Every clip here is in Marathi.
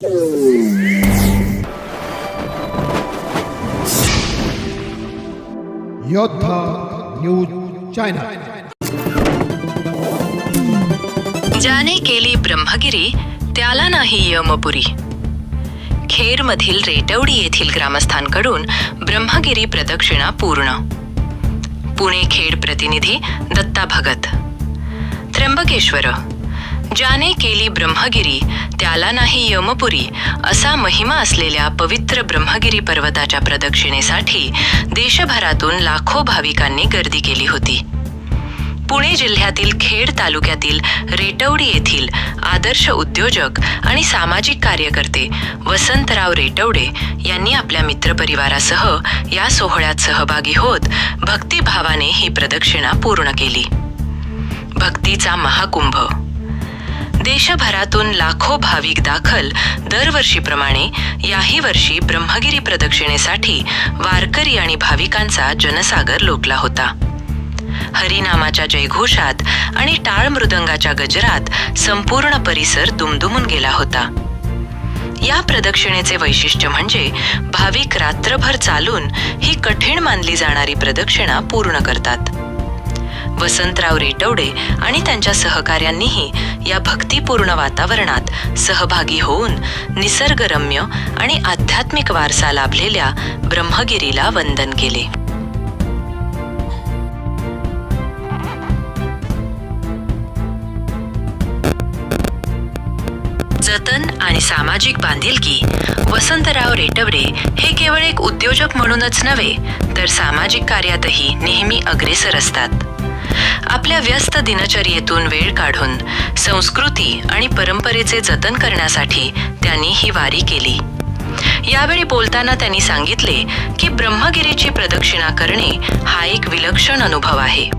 योद्धा न्यूज चॅनल. ज्याने केली ब्रह्मगिरी त्याला नाही यमपुरी. खेरमधील रेटवडी येथील ग्रामस्थांकडून ब्रह्मगिरी प्रदक्षिणा पूर्ण. पुणे खेड प्रतिनिधी दत्ता भगत. त्र्यंबकेश्वर. ज्याने केली ब्रह्मगिरी त्याला नाही यमपुरी असा महिमा असलेल्या पवित्र ब्रह्मगिरी पर्वताच्या प्रदक्षिणेसाठी देशभरातून लाखो भाविकांनी गर्दी केली होती. पुणे जिल्ह्यातील खेड तालुक्यातील रेटवडी येथील आदर्श उद्योजक आणि सामाजिक कार्यकर्ते वसंतराव रेटवडे यांनी आपल्या मित्रपरिवारासह या सोहळ्यात सहभागी होत भक्तिभावाने ही प्रदक्षिणा पूर्ण केली. भक्तीचा महाकुंभ. देशभरातून लाखो भाविक दाखल दरवर्षीप्रमाणे याही वर्षी ब्रह्मगिरी प्रदक्षिणेसाठी वारकरी आणि भाविकांचा जनसागर लोटला होता. हरिनामाच्या जयघोषात आणि टाळ मृदंगाच्या गजरात संपूर्ण परिसर दुमदुमून गेला होता. या प्रदक्षिणेचे वैशिष्ट्य म्हणजे भाविक रात्रभर चालून ही कठीण मानली जाणारी प्रदक्षिणा पूर्ण करतात. वसंतराव रेटवडे आणि त्यांच्या सहकाऱ्यांनीही या भक्तिपूर्ण वातावरणात सहभागी होऊन निसर्गरम्य आणि आध्यात्मिक वारसा लाभलेल्या ब्रह्मगिरीला वंदन केले. जतन आणि सामाजिक बांधिलकी. वसंतराव रेटवडे हे केवळ एक उद्योजक म्हणूनच नव्हे तर सामाजिक कार्यातही नेहमी अग्रेसर असतात. आपल्या व्यस्त दिनचर्येतून वेळ काढून संस्कृती आणि परंपरेचे जतन करण्यासाठी त्यांनी ही वारी केली. यावेळी बोलताना त्यांनी सांगितले की ब्रह्मगिरीची प्रदक्षिणा करणे हा एक विलक्षण अनुभव आहे.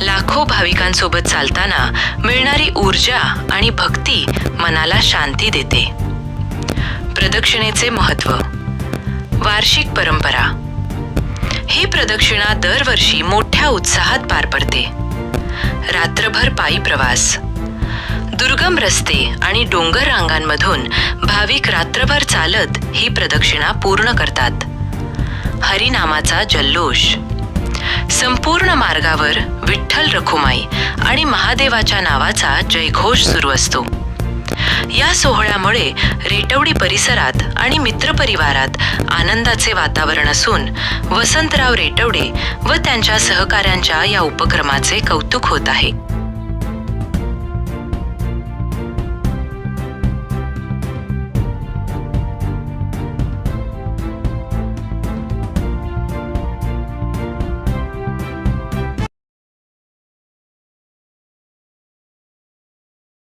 लाखो भाविकांसोबत चालताना मिळणारी ऊर्जा आणि भक्ती मनाला शांती देते. प्रदक्षिणेचे महत्त्व. वार्षिक परंपरा. ही प्रदक्षिणा दरवर्षी मोठ्या उत्साहात पार पडते. रात्रभर पायी प्रवास. दुर्गम रस्ते आणि डोंगर रांगांमधून भाविक रात्रभर चालत ही प्रदक्षिणा पूर्ण करतात. हरिनामाचा जल्लोष. संपूर्ण मार्गावर विठ्ठल रखुमाई आणि महादेवाच्या नावाचा जयघोष सुरू असतो. या सोहळ्यामुळे रेटवडी परिसरात आणि मित्रपरिवारात आनंदाचे वातावरण असून वसंतराव रेटवडे व त्यांच्या सहकाऱ्यांच्या या उपक्रमाचे कौतुक होत आहे.